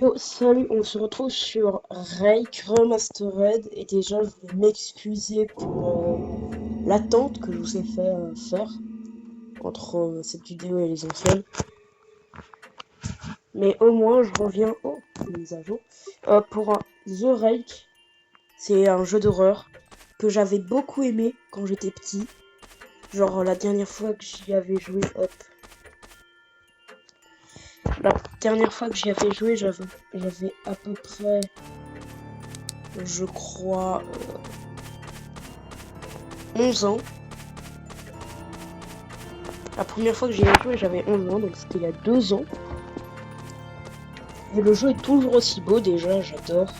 Yo, salut, on se retrouve sur Rake Remastered et déjà je vais m'excuser pour l'attente que je vous ai fait faire entre cette vidéo et les anciennes. Mais au moins je reviens aux mises à jour pour The Rake. C'est un jeu d'horreur que j'avais beaucoup aimé quand j'étais petit. Genre la dernière fois que j'y avais joué, la dernière fois que j'y avais joué, j'avais à peu près, je crois, 11 ans. La première fois que j'y ai joué, j'avais 11 ans, donc c'était il y a 2 ans. Et le jeu est toujours aussi beau, déjà, j'adore.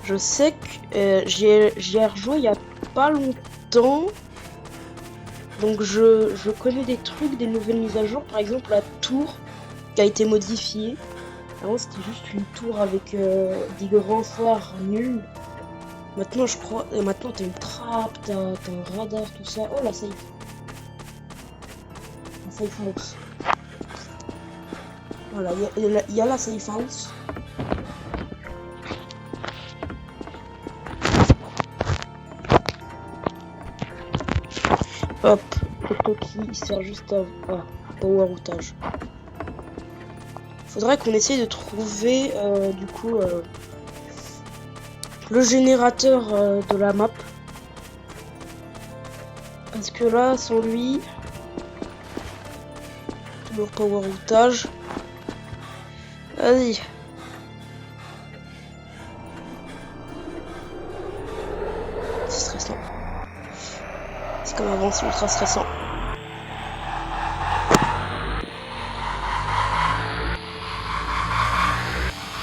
Je sais que j'y ai rejoué il y a pas longtemps. Donc je connais des trucs, des nouvelles mises à jour. Par exemple, la tour qui a été modifiée. Avant, c'était juste une tour avec des grands phares nuls. Maintenant, je crois... maintenant, t'as une trappe, t'as un radar, tout ça. Oh, la safe. La safe house. Voilà, il y a la safe house. Hop, le coquille, il sert juste à power outage. Faudrait qu'on essaye de trouver du coup le générateur de la map. Parce que là, sans lui, toujours power outage. Vas-y. C'est stressant. C'est comme avant, c'est ultra stressant.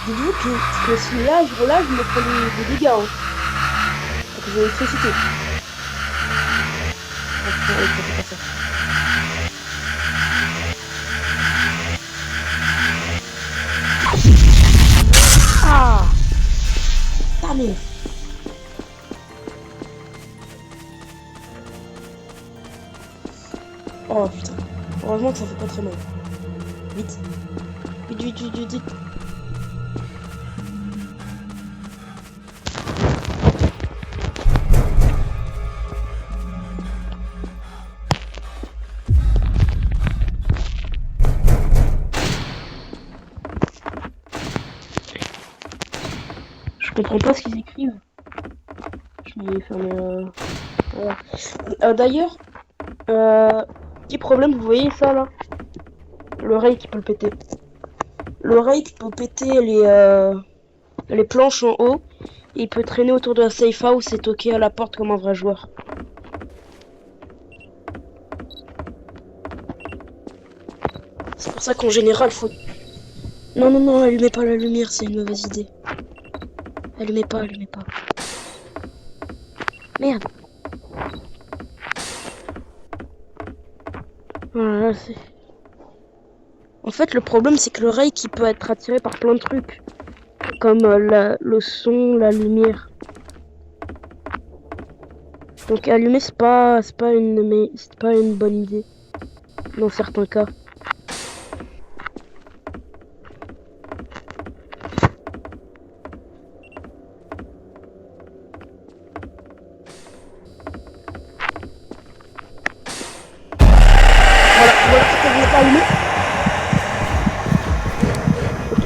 Dites-vous que si là je relâche, je me prends des dégâts. Hein. Donc j'ai l'électricité. C'est pas ça. Ah! Ah mais... Oh putain. Heureusement que ça fait pas très mal. Vite. Vite, vite, vite, vite, vite. Je comprends pas ce qu'ils écrivent. Je vais fermer... Voilà. D'ailleurs, petit problème, vous voyez ça là? Le rail qui peut le péter. Le rail qui peut péter les planches en haut. Et il peut traîner autour de la safe house et toquer à la porte comme un vrai joueur. C'est pour ça qu'en général, faut... Non, non, non, allumez pas la lumière, c'est une mauvaise idée. Allumez pas, allumez pas. Merde. Voilà, c'est... En fait, le problème, c'est que le rail qui peut être attiré par plein de trucs. Comme le son, la lumière. Donc allumer, c'est pas une bonne idée. Dans certains cas. Voilà, c'est que je l'ai pas allumé. Ok.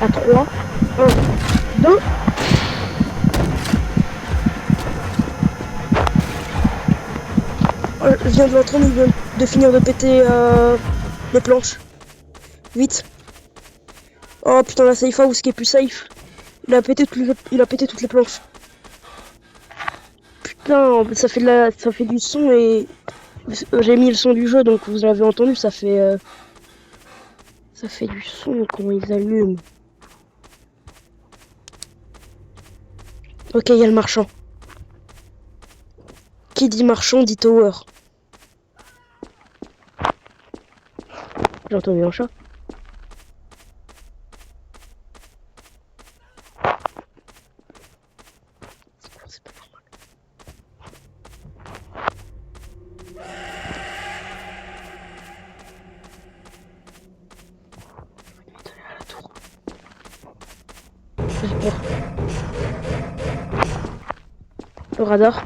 À 3, 1, 2. Je viens de l'entendre, il vient de finir de péter les planches. Vite. Oh putain, la safe house qui est plus safe. Il a pété toutes les planches. Putain, ça fait du son et j'ai mis le son du jeu donc vous l'avez entendu, ça fait du son quand ils allument. Ok, il y a le marchand. Qui dit marchand dit tower. J'ai entendu un chat. C'est pas normal. J'ai peur. Le radar.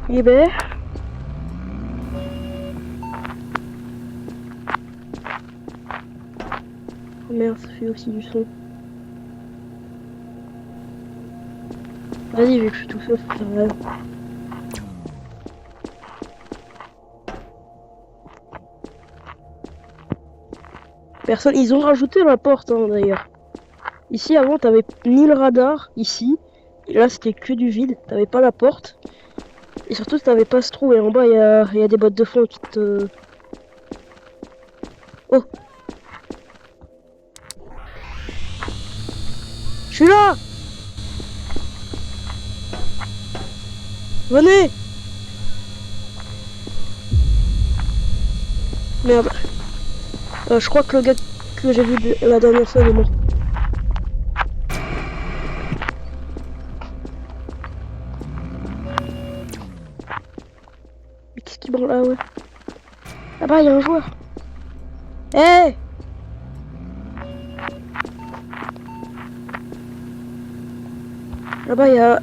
Eh ben... Oh merde, ça fait aussi du son. Vas-y, vu que je suis tout seul, ça sert à rien. Personne... Ils ont rajouté la porte, hein, d'ailleurs. Ici, avant, t'avais ni le radar, ici. Et là, c'était que du vide. T'avais pas la porte. Et surtout, t'avais pas ce trou. Et en bas, il y a des bottes de fond qui te... Oh! Je suis là! Venez! Merde. Je crois que le gars que j'ai vu la dernière fois, il est mort. Mais qu'est-ce qui branle là, ouais? Là-bas, il y a un joueur. Hé! Hey, là-bas, il y a...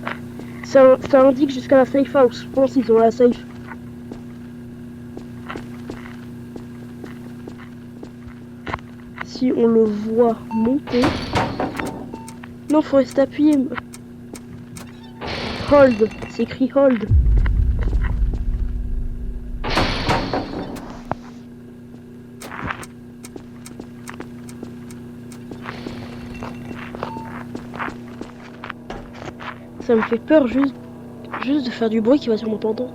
Ça indique jusqu'à la safe house. Je pense qu'ils ont la safe. Si on le voit monter... Non, faut rester appuyé. Hold. C'est écrit hold. Ça me fait peur juste de faire du bruit qui va sur mon pantalon.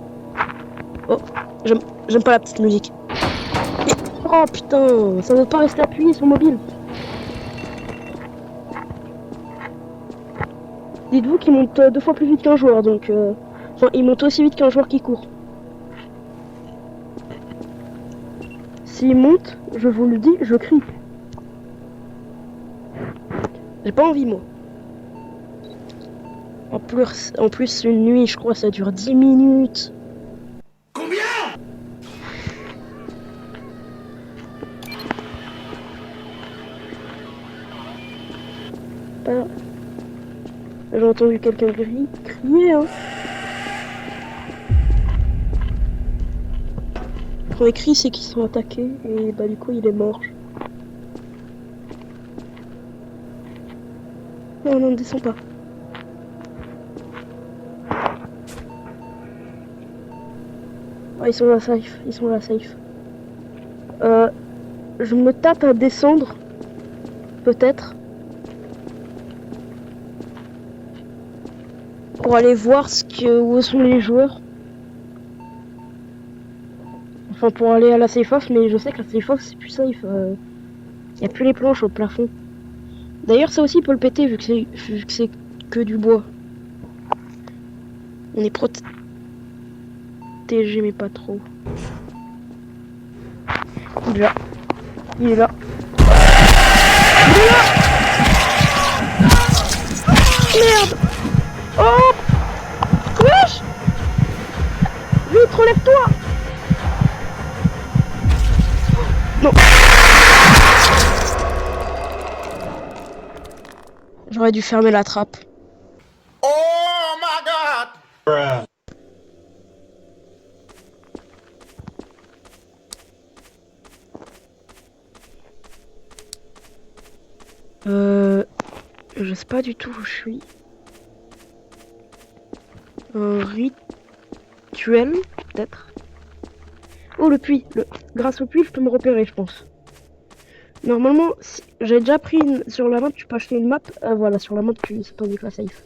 Oh, j'aime pas la petite musique. Oh putain, ça veut pas rester appuyé sur mobile. Dites-vous qu'il monte 2 fois plus vite qu'un joueur, donc... Enfin, il monte aussi vite qu'un joueur qui court. S'il monte, je vous le dis, je crie. J'ai pas envie, moi. En plus, une nuit, je crois, ça dure 10 minutes. Combien? J'ai entendu quelqu'un crier, hein. Quand il crie, c'est qu'ils sont attaqués, et bah du coup, il est mort. Non, non, ne descends pas. Ah, ils sont là, safe. Ils sont là, safe. Je me tape à descendre. Peut-être. Pour aller voir où sont les joueurs. Enfin, pour aller à la safe house, mais je sais que la safe house, c'est plus safe. Y a plus les planches au plafond. D'ailleurs, ça aussi, il peut le péter, vu que c'est que du bois. On est protégé, mais pas trop. Il est là. Il est là. Il est là. Merde. Oh. Wesh. Vite, relève-toi. Non. J'aurais dû fermer la trappe. Oh my god! Bruh. Je sais pas du tout où je suis. Un rituel, peut-être. Oh, le puits. Grâce au puits, je peux me repérer, je pense. Normalement, j'ai déjà pris sur la map, tu peux acheter une map. Voilà, sur la map, c'est pas la safe.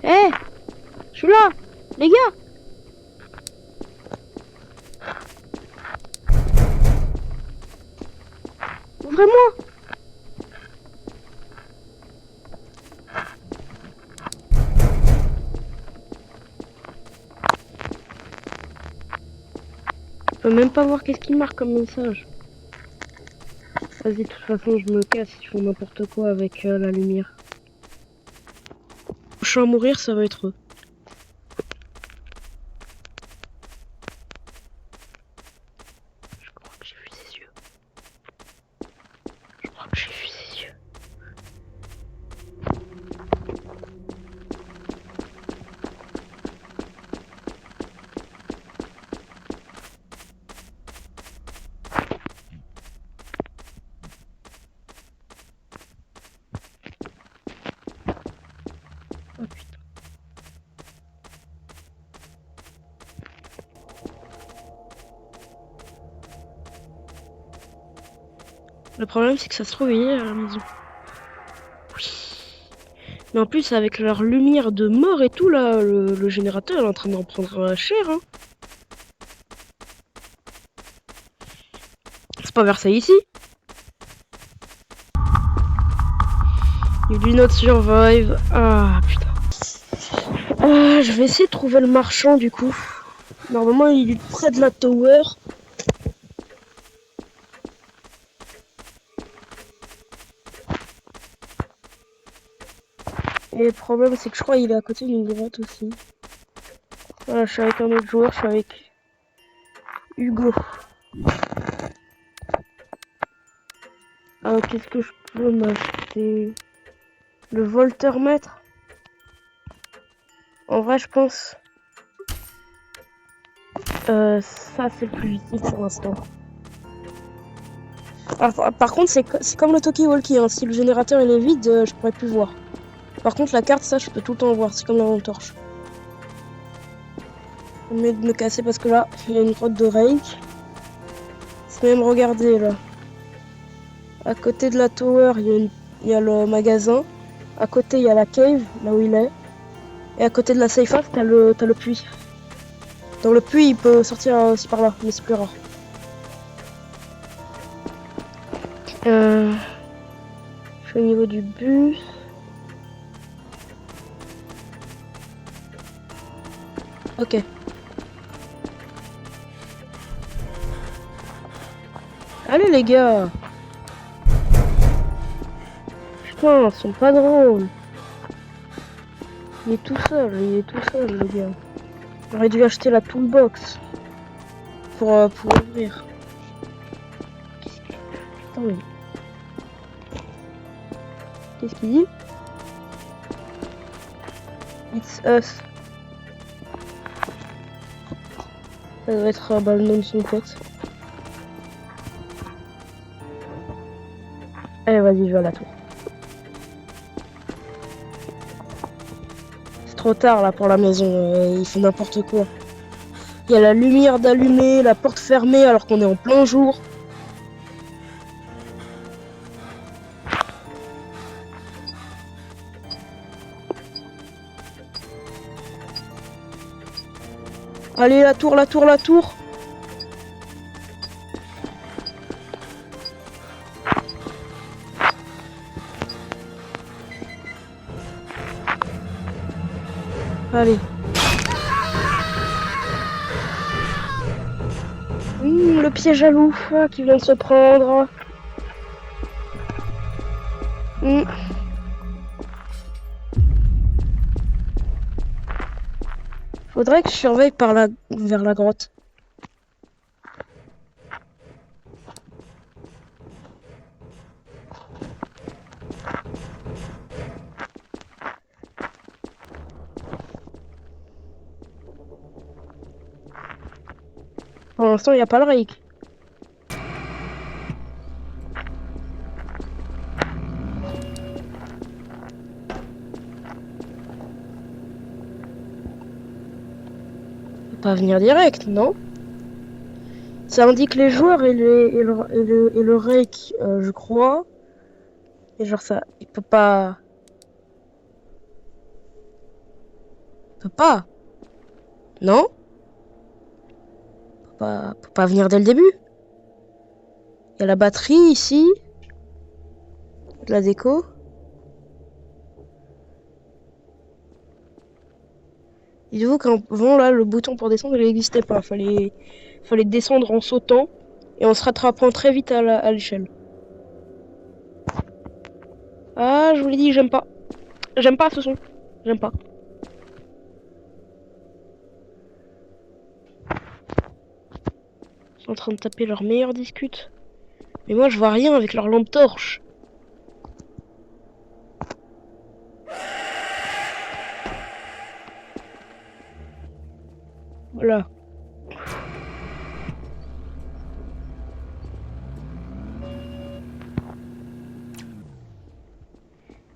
Hé, hey, je suis là, les gars. Ouvrez-moi. Je peux même pas voir qu'est-ce qu'il marque comme message. Vas-y, de toute façon, je me casse, ils font n'importe quoi avec la lumière. Je suis à mourir, ça va être eux. crois que j'ai vu ses yeux. Oh putain. Le problème c'est que ça se trouve il est à la maison. Oui. Mais en plus avec leur lumière de mort et tout là, le générateur est en train d'en prendre cher hein. C'est pas Versailles ici. You do not survive. Ah putain. Je vais essayer de trouver le marchand du coup. Normalement il est près de la tower. Et le problème c'est que je crois qu'il est à côté d'une grotte aussi. Voilà, je suis avec un autre joueur, je suis avec Hugo. Alors qu'est-ce que je peux m'acheter? Le voltermètre? En vrai je pense... ça c'est le plus utile pour l'instant. Par contre c'est comme le talkie-walkie, hein. Si le générateur il est vide, je pourrais plus voir. Par contre la carte ça je peux tout le temps voir, c'est comme la lampe torche. Je vais me casser parce que là il y a une grotte de rake. C'est même regarder là. À côté de la tower il y a le magasin. À côté il y a la cave, là où il est. Et à côté de la safe house t'as le puits. Dans le puits il peut sortir aussi par là, mais c'est plus rare. Je suis au niveau du bus. Ok. Allez les gars. Putain, ils sont pas drôles. Il est tout seul le gars. J'aurais dû acheter la toolbox pour ouvrir. Putain mais... Qu'est-ce qu'il dit? It's us. Ça doit être le nom de son pote. Allez vas-y, je vais à la tour. C'est trop tard là pour la maison, il fait n'importe quoi. Il y a la lumière d'allumer, la porte fermée alors qu'on est en plein jour. Allez, la tour. Allez. Le piège à loup qui vient de se prendre. Faudrait que je surveille vers la grotte. Pour l'instant, il n'y a pas le rake. Pas venir direct, non? Ça indique les joueurs et le rake, je crois. Et genre ça, il peut pas... Il peut pas. Non? Peut pas venir dès le début. Il y a la batterie ici. De la déco. Dites-vous qu'avant là, le bouton pour descendre il n'existait pas. Fallait descendre en sautant. Et en se rattrapant très vite à l'échelle. Ah, je vous l'ai dit, j'aime pas. J'aime pas ce son. J'aime pas. Ils sont en train de taper leur meilleur discute. Mais moi je vois rien avec leur lampe torche. Voilà.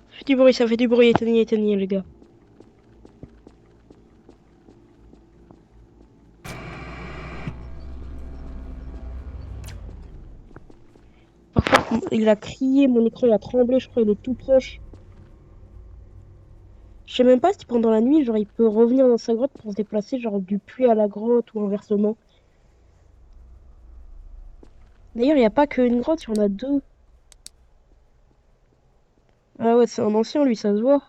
Ça fait du bruit, ça fait du bruit. Éteignez, éteignez, les gars. Par contre, il a crié, mon écran a tremblé, je crois il est tout proche. Je sais même pas si pendant la nuit, genre, il peut revenir dans sa grotte pour se déplacer, genre, du puits à la grotte ou inversement. D'ailleurs, il n'y a pas qu'une grotte, il y en a deux. Ah ouais, c'est un ancien, lui, ça se voit.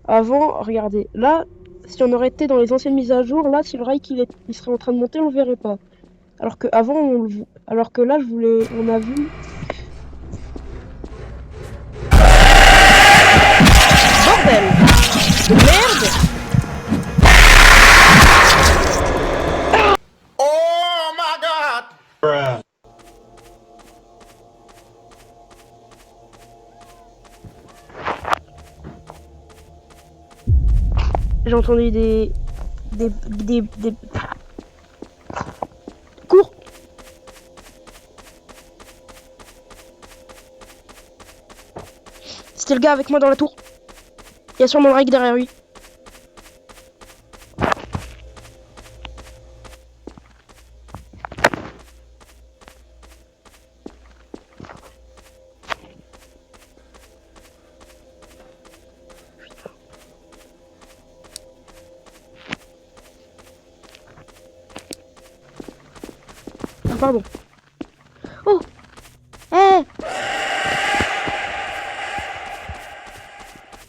Avant, regardez, là, si on aurait été dans les anciennes mises à jour, là, si le rail il serait en train de monter, on le verrait pas. Alors que avant, alors que là, on a vu. Bordel de merde! Oh my God! Bruh. J'ai entendu des cours. C'était le gars avec moi dans la tour. Il y a sûrement le règle derrière lui. Ah, pardon. Oh! Eh!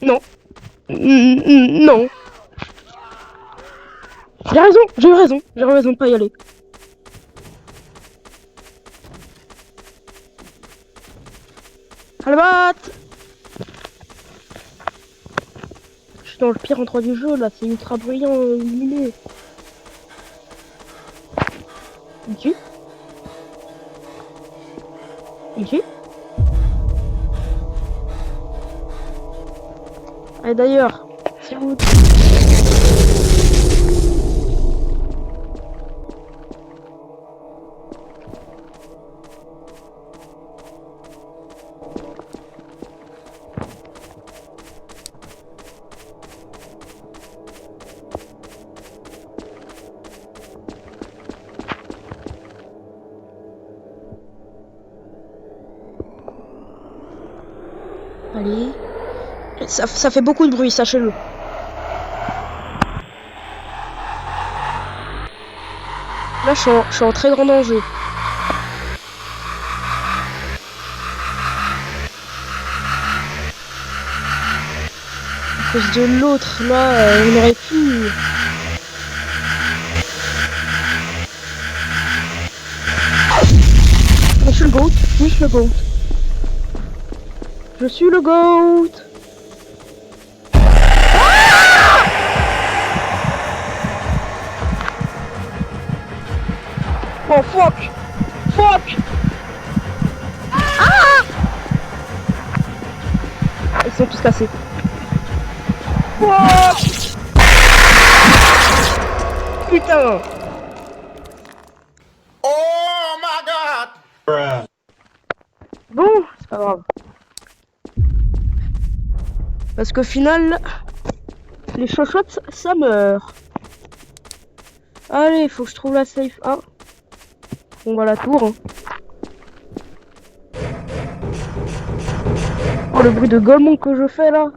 Non. Non. J'ai eu raison de pas y aller. Albat! Je suis dans le pire endroit du jeu là, c'est ultra bruyant, lumineux. Ici? Ici? Et d'ailleurs, si vous... Allez. Ça fait beaucoup de bruit, sachez-le. Là, je suis en très grand danger. À cause de l'autre, là, on aurait pu... Je suis le GOAT. Oui, je suis le GOAT. Je suis le GOAT. Oh fuck! Fuck! Ah! Ils sont tous cassés. Fuck! Putain! Oh my God! Bruh. Bon, c'est pas grave. Parce qu'au final, les chochottes, ça meurt. Allez, faut que je trouve la safe. Ah. On va à la tour. Hein. Oh, le bruit de golemon que je fais là.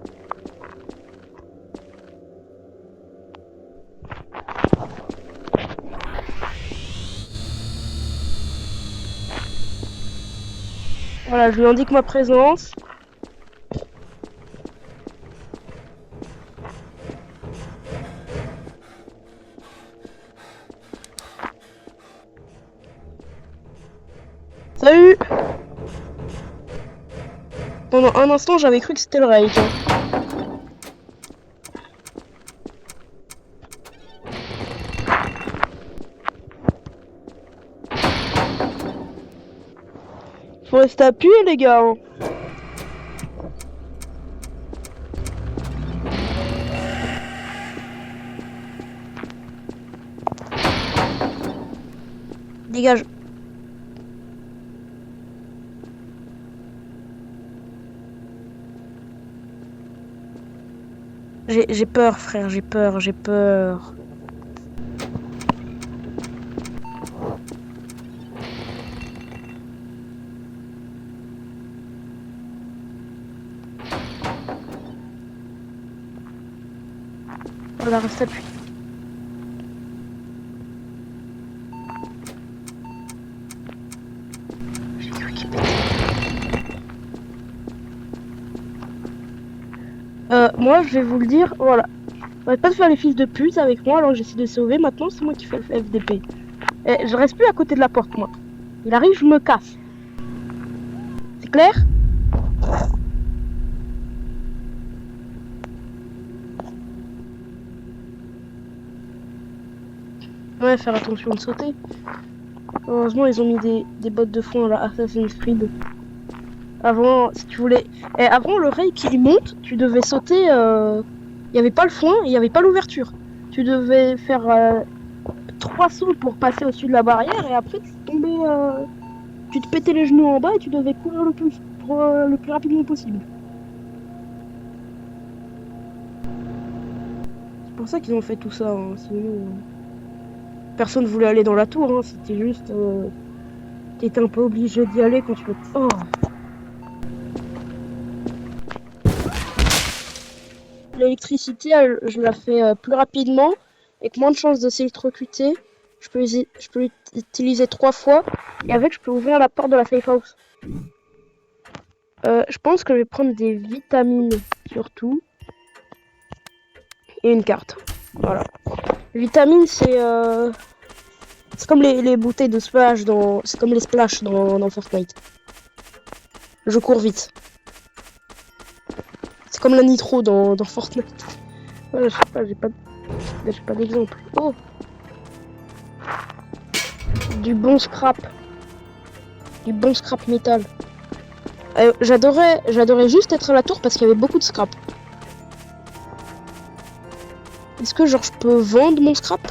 Voilà, je lui indique ma présence. Salut! Pendant un instant, j'avais cru que c'était le raid. Faut rester appuyé, les gars. Hein. Dégage. J'ai peur, frère, j'ai peur. Voilà, reste appuyé. Moi, je vais vous le dire, voilà. Arrête pas de faire les fils de pute avec moi alors que j'essaie de sauver. Maintenant, c'est moi qui fais le FDP. Et je reste plus à côté de la porte, moi. Il arrive, je me casse. C'est clair? Ouais, faire attention de sauter. Heureusement, ils ont mis des bottes de foin à la Assassin's Creed. Avant, si tu voulais... Et avant, le rail qui monte, tu devais sauter... Il n'y avait pas le foin, il n'y avait pas l'ouverture. Tu devais faire 3 sauts pour passer au-dessus de la barrière et après tu tombais... Tu te pétais les genoux en bas et tu devais courir le plus rapidement possible. C'est pour ça qu'ils ont fait tout ça, hein. Sinon... Personne voulait aller dans la tour, hein. C'était juste... T'étais un peu obligé d'y aller quand tu veux... Oh. L'électricité, je la fais plus rapidement, avec moins de chances de s'électrocuter. Je peux l'utiliser 3 fois, et avec, je peux ouvrir la porte de la safe house. Je pense que je vais prendre des vitamines, surtout. Et une carte. Voilà. Vitamines, c'est comme les bouteilles de splash dans... C'est comme les splash dans Fortnite. Je cours vite. C'est comme la nitro dans Fortnite. Voilà, je sais pas, j'ai pas d'exemple. Oh! Du bon scrap. Du bon scrap métal. J'adorais juste être à la tour parce qu'il y avait beaucoup de scrap. Est-ce que genre je peux vendre mon scrap?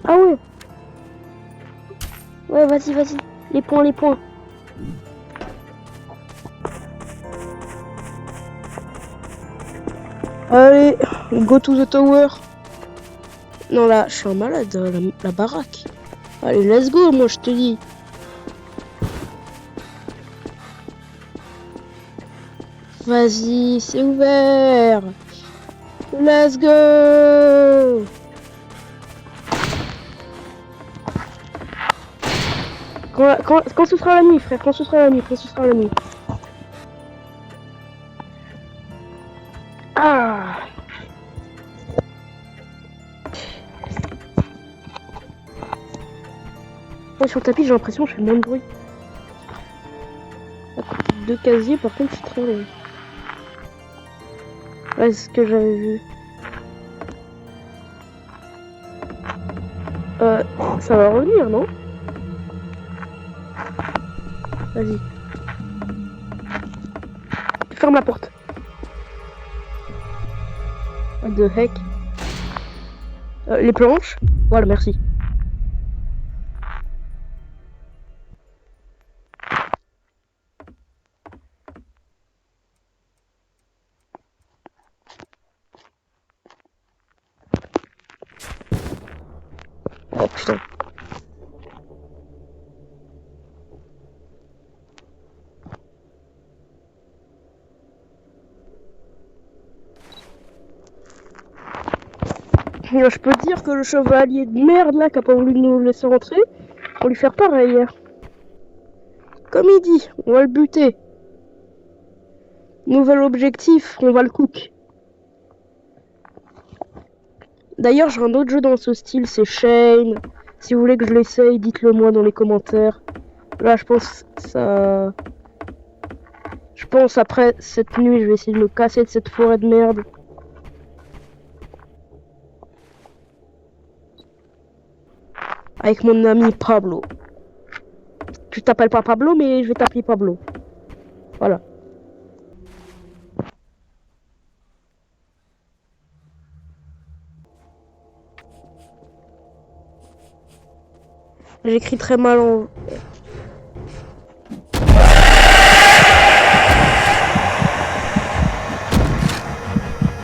Ah ouais. Ouais, vas-y. Les points. Allez, go to the tower. Non, là, je suis un malade, la baraque. Allez, let's go, moi, je te dis. Vas-y, c'est ouvert. Let's go. Quand ce sera la nuit, frère, quand ce sera la nuit. Ah. Ouais, sur le tapis, j'ai l'impression que je fais moins de bruit. À côté de 2 casiers, par contre, je suis très loin. Ouais, c'est ce que j'avais vu. Ça va revenir, non? Vas-y. Ferme la porte. What the heck? Les planches? Voilà, merci. Oh putain. Je peux dire que le chevalier de merde là qui a pas voulu nous laisser rentrer, on lui faire pareil. Comme il dit, on va le buter. Nouvel objectif, on va le cook. D'ailleurs, j'ai un autre jeu dans ce style, c'est Shane. Si vous voulez que je l'essaye, dites-le moi dans les commentaires. Là, je pense après cette nuit, je vais essayer de me casser de cette forêt de merde. Avec mon ami Pablo. Tu t'appelles pas Pablo, mais je vais t'appeler Pablo. Voilà. J'écris très mal en...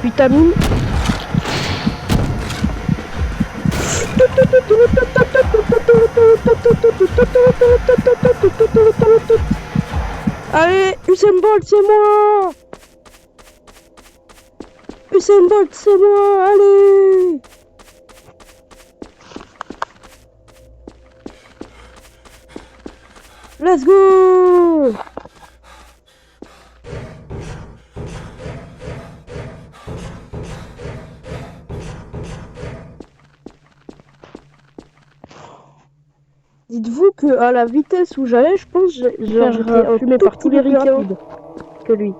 Vitamine. Allez, Usain Bolt, c'est moi! Usain Bolt, c'est moi! Allez! Let's go! Dites-vous que à la vitesse où j'allais, je pense que j'étais fumé par tous les ricains que lui.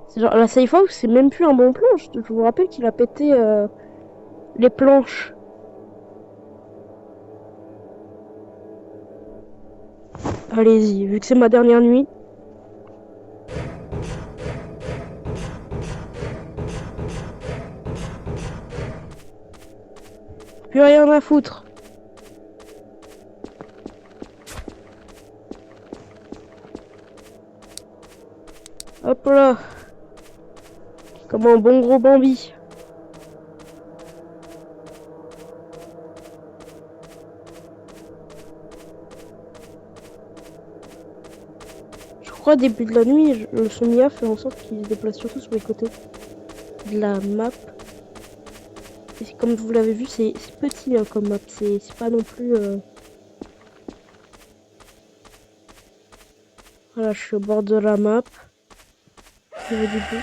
C'est genre la safe house, c'est même plus un bon plan. Je vous rappelle qu'il a pété les planches. Allez-y, vu que c'est ma dernière nuit. Plus rien à foutre. Hop là. Comme un bon gros Bambi. Je crois début de la nuit, le son IA fait en sorte qu'il se déplace surtout sur les côtés de la map. Et comme vous l'avez vu, c'est petit hein, comme map, c'est pas non plus... Voilà, je suis au bord de la map. Au niveau du bout.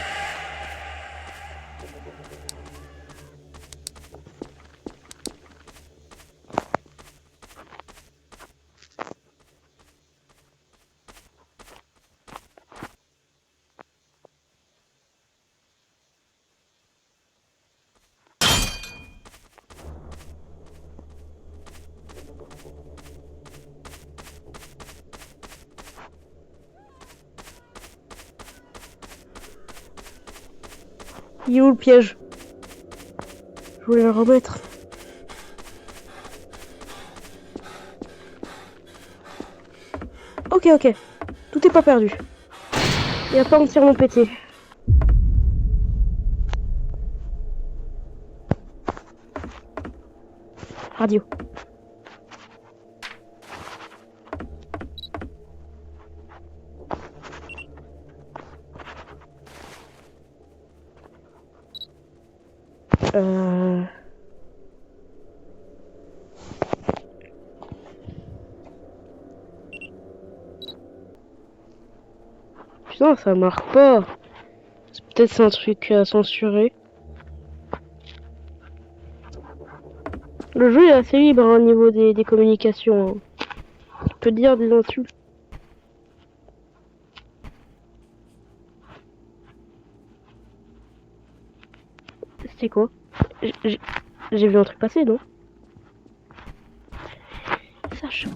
Il est où le piège? Je voulais le remettre. Ok, ok. Tout est pas perdu. Il a pas entièrement pété. Radio. Putain, ça marque pas. Peut-être c'est un truc à censurer. Le jeu est assez libre hein, au niveau des communications. Hein. Tu peux dire des insultes. C'était quoi? J'ai vu un truc passer, non? Ça, je...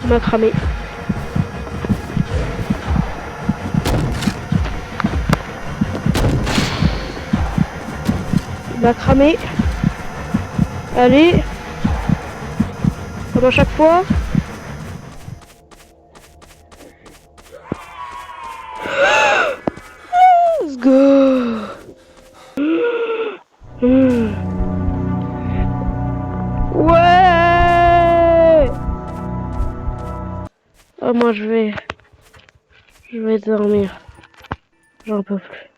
Il m'a cramé. Il m'a cramé. Allez. Comme à chaque fois. Let's go. Ouais. Oh, moi je vais dormir. J'en peux plus.